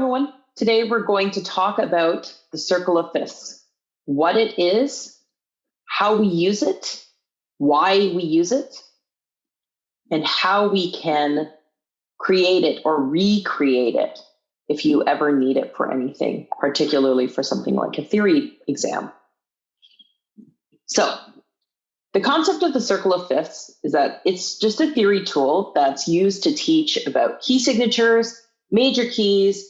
everyone. Today we're going to talk about the circle of fifths, what it is, how we use it, why we use it, and how we can create it or recreate it if you ever need it for anything, particularly for something like a theory exam. So the concept of the circle of fifths is that it's just a theory tool that's used to teach about key signatures, major keys,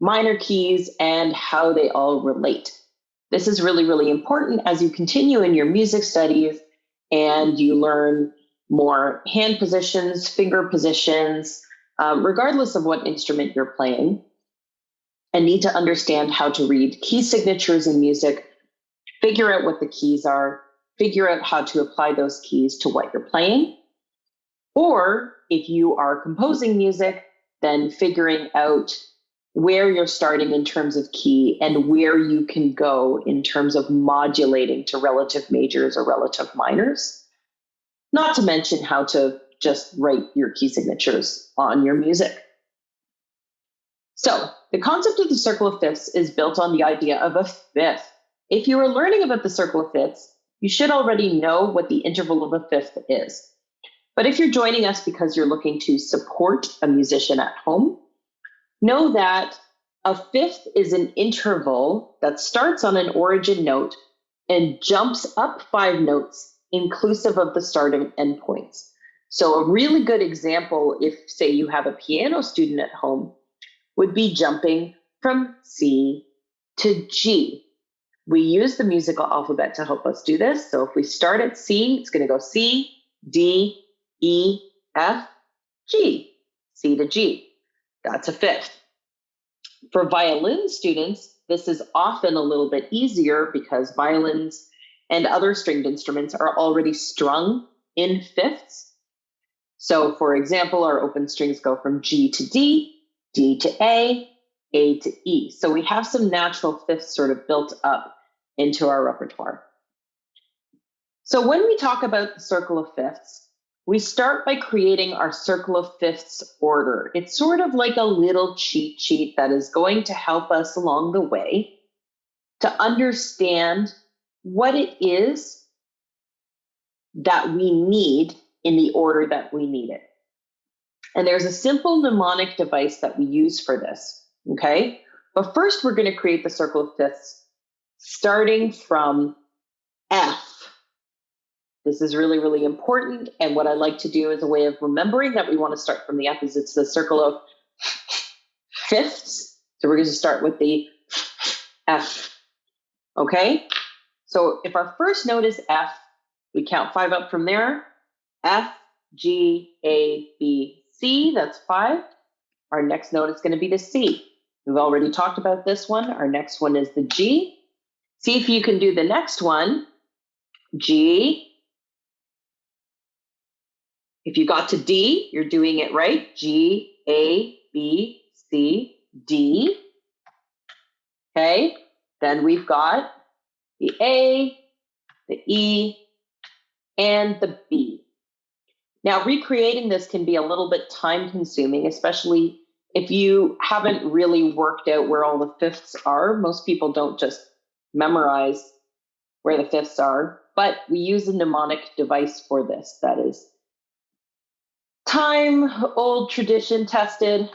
minor keys, and how they all relate. This is really, really important as you continue in your music studies and you learn more hand positions, finger positions, regardless of what instrument you're playing, and need to understand how to read key signatures in music, figure out what the keys are, figure out how to apply those keys to what you're playing. Or if you are composing music, then figuring out where you're starting in terms of key and where you can go in terms of modulating to relative majors or relative minors. Not to mention how to just write your key signatures on your music. So the concept of the circle of fifths is built on the idea of a fifth. If you are learning about the circle of fifths, you should already know what the interval of a fifth is. But if you're joining us because you're looking to support a musician at home, know that a fifth is an interval that starts on an origin note and jumps up 5 notes inclusive of the start and end points. So a really good example, if say you have a piano student at home, would be jumping from C to G. We use the musical alphabet to help us do this. So if we start at C, it's going to go C, D, E, F, G, C to G. That's a fifth. For violin students, this is often a little bit easier because violins and other stringed instruments are already strung in fifths. So for example, our open strings go from G to D to A to E. So we have some natural fifths sort of built up into our repertoire. So when we talk about the circle of fifths, we start by creating our circle of fifths order. It's sort of like a little cheat sheet that is going to help us along the way to understand what it is that we need in the order that we need it. And there's a simple mnemonic device that we use for this, okay? But first, we're going to create the circle of fifths starting from F. This is really, really important. And what I like to do as a way of remembering that we want to start from the F is it's the circle of fifths. So we're going to start with the F, okay? So if our first note is F, we count 5 up from there. F, G, A, B, C, that's 5. Our next note is going to be the C. We've already talked about this one. Our next one is the G. See if you can do the next one, G. If you got to D, you're doing it right. G, A, B, C, D. Okay, then we've got the A, the E, and the B. Now, recreating this can be a little bit time consuming, especially if you haven't really worked out where all the fifths are. Most people don't just memorize where the fifths are, but we use a mnemonic device for this. That is old tradition tested.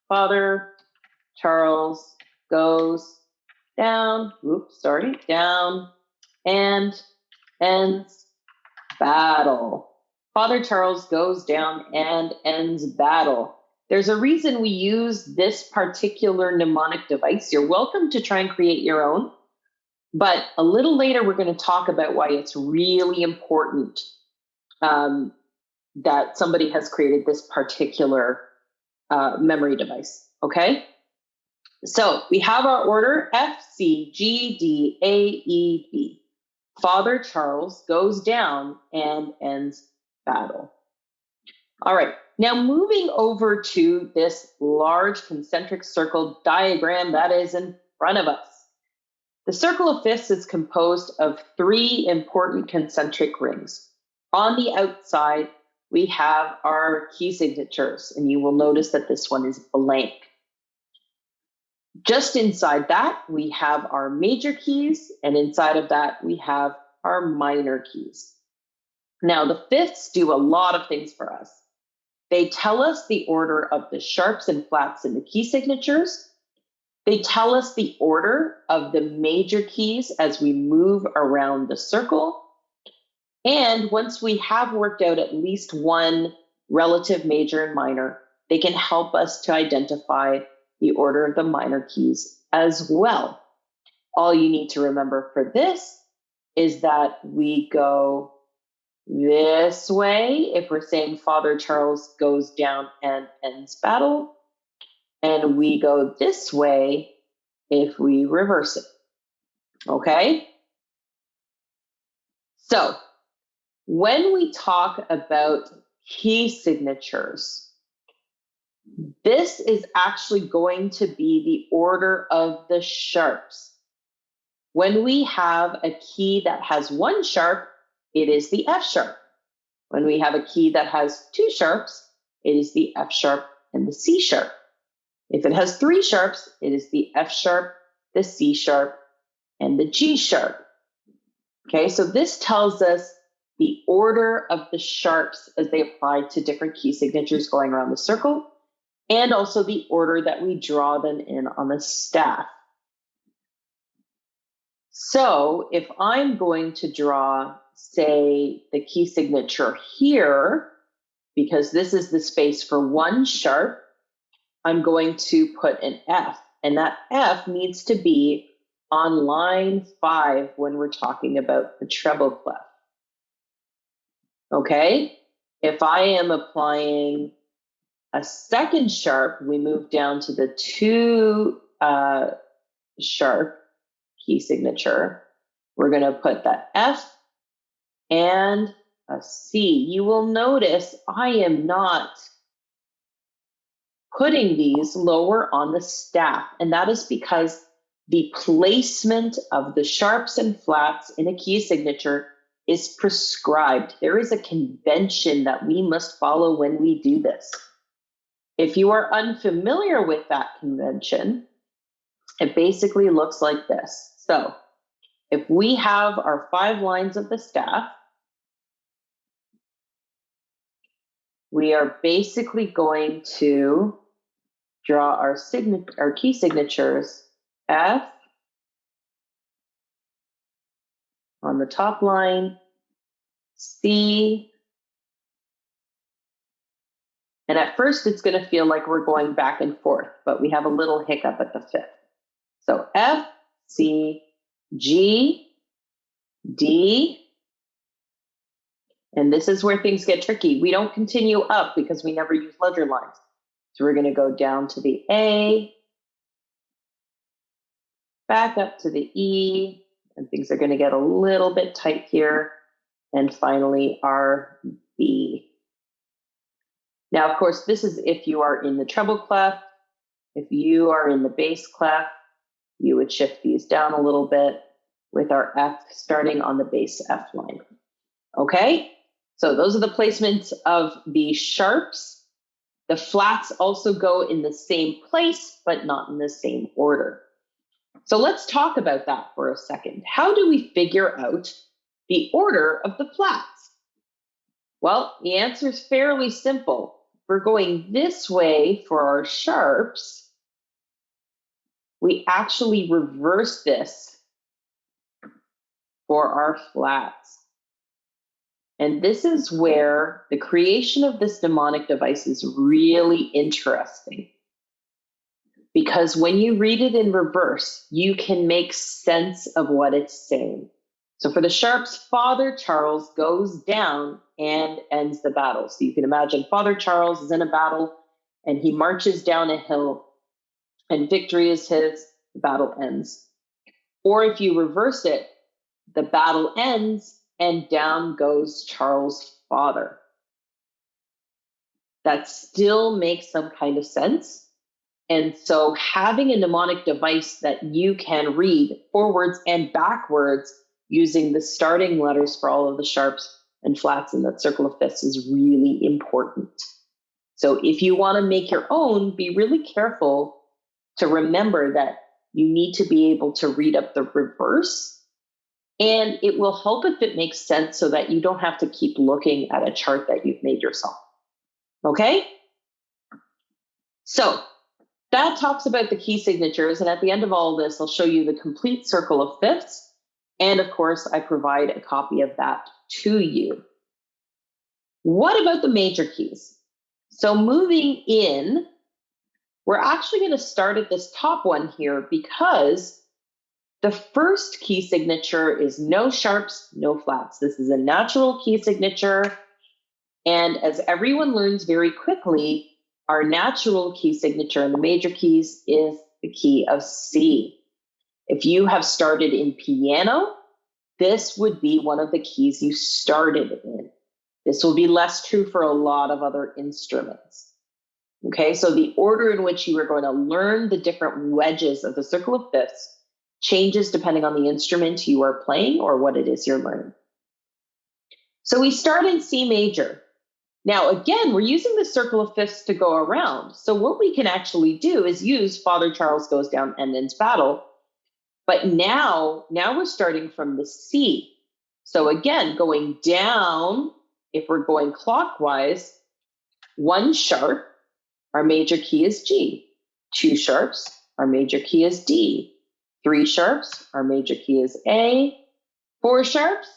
Father Charles goes down, down and ends battle. Father Charles goes down and ends battle. There's a reason we use this particular mnemonic device. You're welcome to try and create your own, but a little later we're going to talk about why it's really important that somebody has created this particular memory device, okay? So we have our order, F, C, G, D, A, E, B. Father Charles goes down and ends battle. All right, now moving over to this large concentric circle diagram that is in front of us. The circle of fifths is composed of 3 important concentric rings. On the outside, we have our key signatures, and you will notice that this one is blank. Just inside that, we have our major keys, and inside of that, we have our minor keys. Now, the fifths do a lot of things for us. They tell us the order of the sharps and flats in the key signatures. They tell us the order of the major keys as we move around the circle. And once we have worked out at least one relative major and minor, they can help us to identify the order of the minor keys as well. All you need to remember for this is that we go this way if we're saying Father Charles goes down and ends battle, and we go this way if we reverse it. Okay? So, when we talk about key signatures, this is actually going to be the order of the sharps. When we have a key that has one sharp, it is the F sharp. When we have a key that has two sharps, it is the F sharp and the C sharp. If it has three sharps, it is the F sharp, the C sharp, and the G sharp. Okay, so this tells us the order of the sharps as they apply to different key signatures going around the circle, and also the order that we draw them in on the staff. So if I'm going to draw, say, the key signature here, because this is the space for one sharp, I'm going to put an F, and that F needs to be on line 5 when we're talking about the treble clef. Okay? If I am applying a second sharp, we move down to the 2 sharp key signature. We're going to put that F and a C. You will notice I am not putting these lower on the staff, and that is because the placement of the sharps and flats in a key signature is prescribed. There is a convention that we must follow when we do this. If you are unfamiliar with that convention, it basically looks like this. So if we have our 5 lines of the staff, we are basically going to draw our key signatures, F on the top line, C, and at first it's going to feel like we're going back and forth, but we have a little hiccup at the 5th. So F, C, G, D, and this is where things get tricky. We don't continue up because we never use ledger lines. So we're going to go down to the A, back up to the E, and things are going to get a little bit tight here, and finally our B. Now, of course, this is if you are in the treble clef. If you are in the bass clef, you would shift these down a little bit with our F starting on the bass F line. Okay, so those are the placements of the sharps. The flats also go in the same place, but not in the same order. So let's talk about that for a second. How do we figure out the order of the flats? Well, the answer is fairly simple. We're going this way for our sharps. We actually reverse this for our flats. And this is where the creation of this mnemonic device is really interesting. Because when you read it in reverse, you can make sense of what it's saying. So for the sharps, Father Charles goes down and ends the battle. So you can imagine Father Charles is in a battle and he marches down a hill and victory is his, the battle ends. Or if you reverse it, the battle ends and down goes Charles' father. That still makes some kind of sense. And so having a mnemonic device that you can read forwards and backwards using the starting letters for all of the sharps and flats in that circle of fifths is really important. So if you want to make your own, be really careful to remember that you need to be able to read up the reverse, and it will help if it makes sense so that you don't have to keep looking at a chart that you've made yourself. Okay? So that talks about the key signatures, and at the end of all of this, I'll show you the complete circle of fifths, and of course, I provide a copy of that to you. What about the major keys? So moving in, we're actually going to start at this top one here because the first key signature is no sharps, no flats. This is a natural key signature, and as everyone learns very quickly, our natural key signature in the major keys is the key of C. If you have started in piano, this would be one of the keys you started in. This will be less true for a lot of other instruments. Okay, so the order in which you are going to learn the different wedges of the circle of fifths changes depending on the instrument you are playing or what it is you're learning. So we start in C major. Now, again, we're using the circle of fifths to go around. So what we can actually do is use Father Charles Goes Down and Ends Battle. But now we're starting from the C. So again, going down, if we're going clockwise, 1 sharp, our major key is G. 2 sharps, our major key is D. 3 sharps, our major key is A. 4 sharps,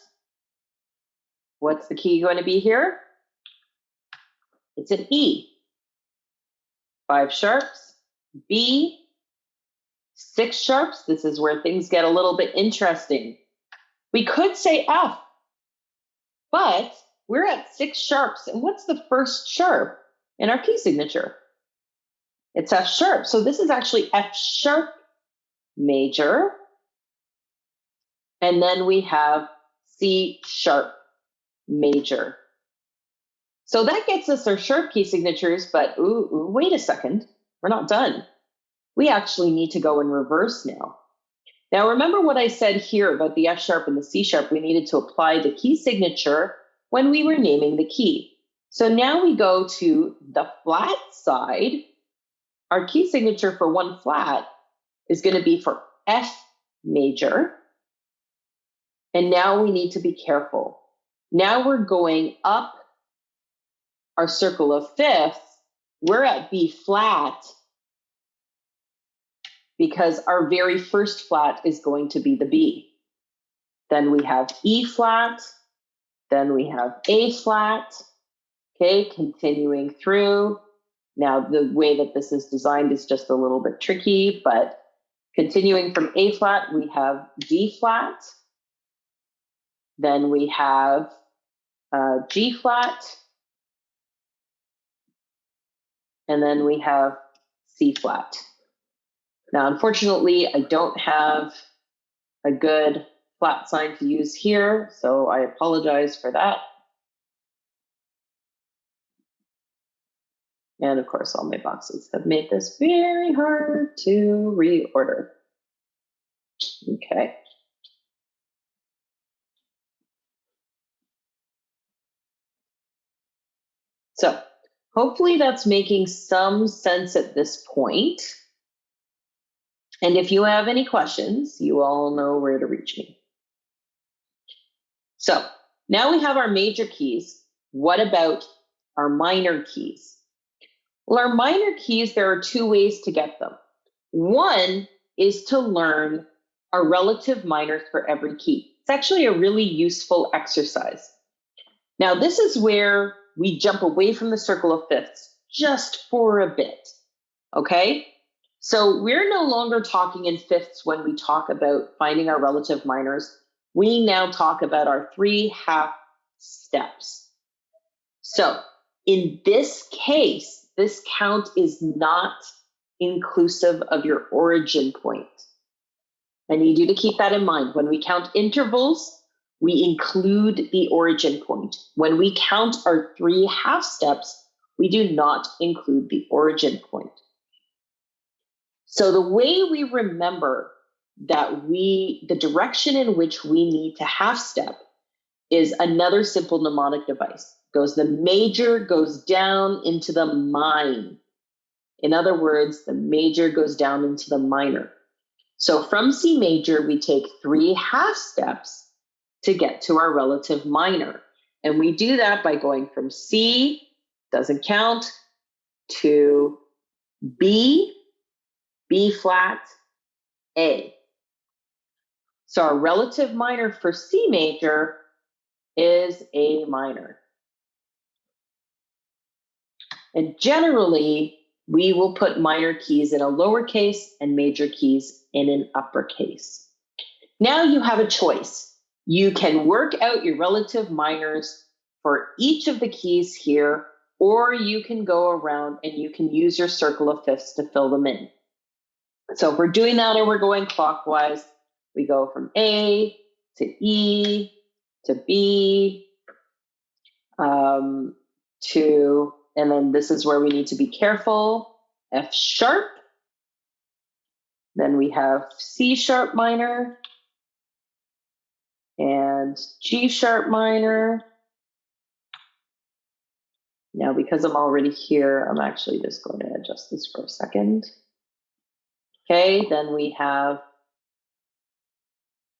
what's the key going to be here? It's an E. 5 sharps, B. 6 sharps, this is where things get a little bit interesting. We could say F, but we're at 6 sharps, and what's the first sharp in our key signature? It's F sharp, so this is actually F sharp major, and then we have C sharp major. So that gets us our sharp key signatures, but wait a second, we're not done. We actually need to go in reverse now. Now remember what I said here about the F sharp and the C sharp, we needed to apply the key signature when we were naming the key. So now we go to the flat side. Our key signature for 1 flat is going to be for F major. And now we need to be careful. Now we're going up our circle of fifths. We're at B flat because our very first flat is going to be the B. Then we have E flat. Then we have A flat. Okay, continuing through. Now, the way that this is designed is just a little bit tricky, but continuing from A flat, we have D flat. Then we have G flat. And then we have C flat. Now, unfortunately, I don't have a good flat sign to use here, so I apologize for that. And of course, all my boxes have made this very hard to reorder. Okay. So hopefully that's making some sense at this point. And if you have any questions, you all know where to reach me. So now we have our major keys. What about our minor keys? Well, our minor keys, there are 2 ways to get them. One is to learn our relative minors for every key. It's actually a really useful exercise. Now, this is where we jump away from the circle of fifths just for a bit, okay? So we're no longer talking in fifths when we talk about finding our relative minors. We now talk about our 3 half steps. So in this case, this count is not inclusive of your origin point. I need you to keep that in mind. When we count intervals, we include the origin point. When we count our 3 half steps, we do not include the origin point. So the way we remember that the direction in which we need to half step is another simple mnemonic device. The major goes down into the mine. In other words, the major goes down into the minor. So from C major, we take 3 half steps to get to our relative minor. And we do that by going from C, doesn't count, to B, B flat, A. So our relative minor for C major is A minor. And generally, we will put minor keys in a lowercase and major keys in an uppercase. Now you have a choice. You can work out your relative minors for each of the keys here, or you can go around and you can use your circle of fifths to fill them in. So if we're doing that and we're going clockwise, we go from A to E to B to, and then this is where we need to be careful, F sharp. Then we have C sharp minor and G sharp minor. Now, because I'm already here, I'm actually just going to adjust this for a second. Okay, then we have,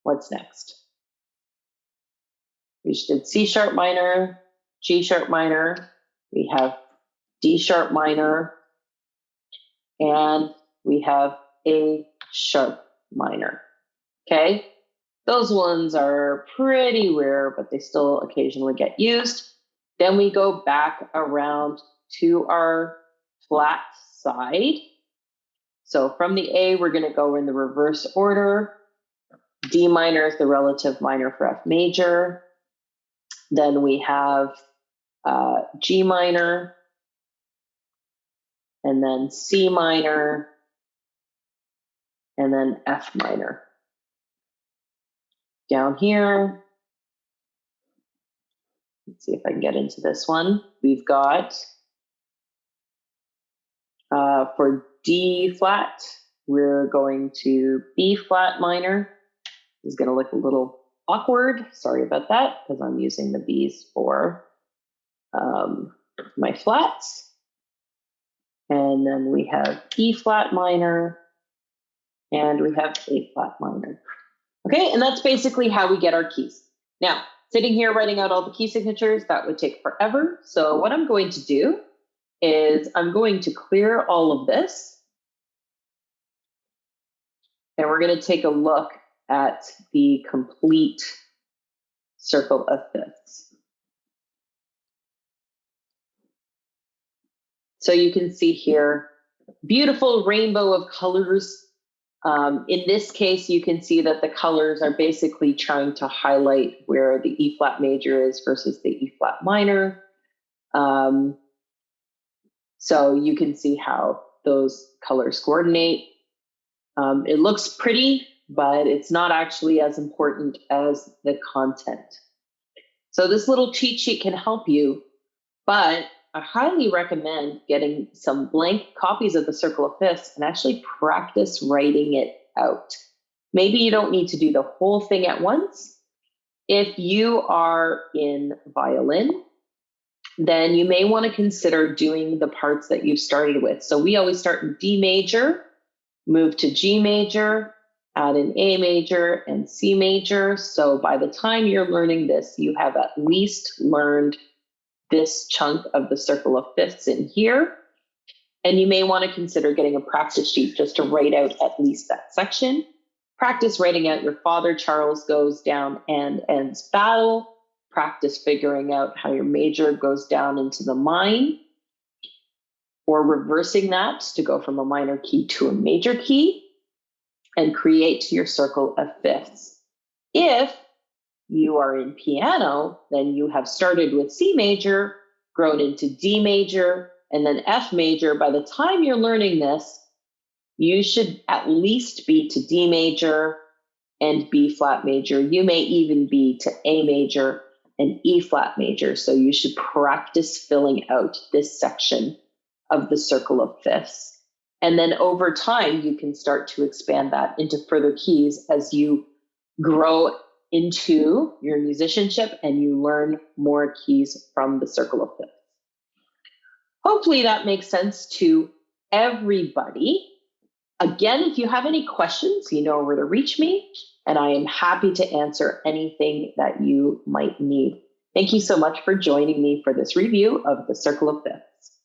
what's next? We did C sharp minor, G sharp minor, we have D sharp minor, and we have A sharp minor. Okay, those ones are pretty rare, but they still occasionally get used. Then we go back around to our flat side. So from the A, we're going to go in the reverse order. D minor is the relative minor for F major. Then we have G minor, and then C minor, and then F minor. Down here, let's see if I can get into this one. We've got, for D flat, we're going to B flat minor. This is going to look a little awkward. Sorry about that, because I'm using the B's for my flats. And then we have E flat minor, and we have A flat minor. Okay, and that's basically how we get our keys. Now, sitting here writing out all the key signatures, that would take forever. So what I'm going to do is I'm going to clear all of this. And we're going to take a look at the complete circle of fifths. So you can see here, beautiful rainbow of colors. In this case, you can see that the colors are basically trying to highlight where the E flat major is versus the E flat minor. So you can see how those colors coordinate. It looks pretty, but it's not actually as important as the content. So this little cheat sheet can help you, but I highly recommend getting some blank copies of the circle of fifths and actually practice writing it out. Maybe you don't need to do the whole thing at once. If you are in violin, then you may want to consider doing the parts that you've started with. So we always start in D major, move to G major, add an A major and C major. So by the time you're learning this, you have at least learned this chunk of the circle of fifths in here. And you may want to consider getting a practice sheet just to write out at least that section. Practice writing out your Father Charles goes down and ends battle. Practice figuring out how your major goes down into the mine, or reversing that to go from a minor key to a major key and create your circle of fifths. If you are in piano, then you have started with C major, grown into D major, and then F major. By the time you're learning this, you should at least be to D major and B flat major. You may even be to A major and E flat major. So you should practice filling out this section of the circle of fifths. And then over time, you can start to expand that into further keys as you grow into your musicianship and you learn more keys from the circle of fifths. Hopefully that makes sense to everybody. Again, if you have any questions, you know where to reach me, and I am happy to answer anything that you might need. Thank you so much for joining me for this review of the Circle of Fifths.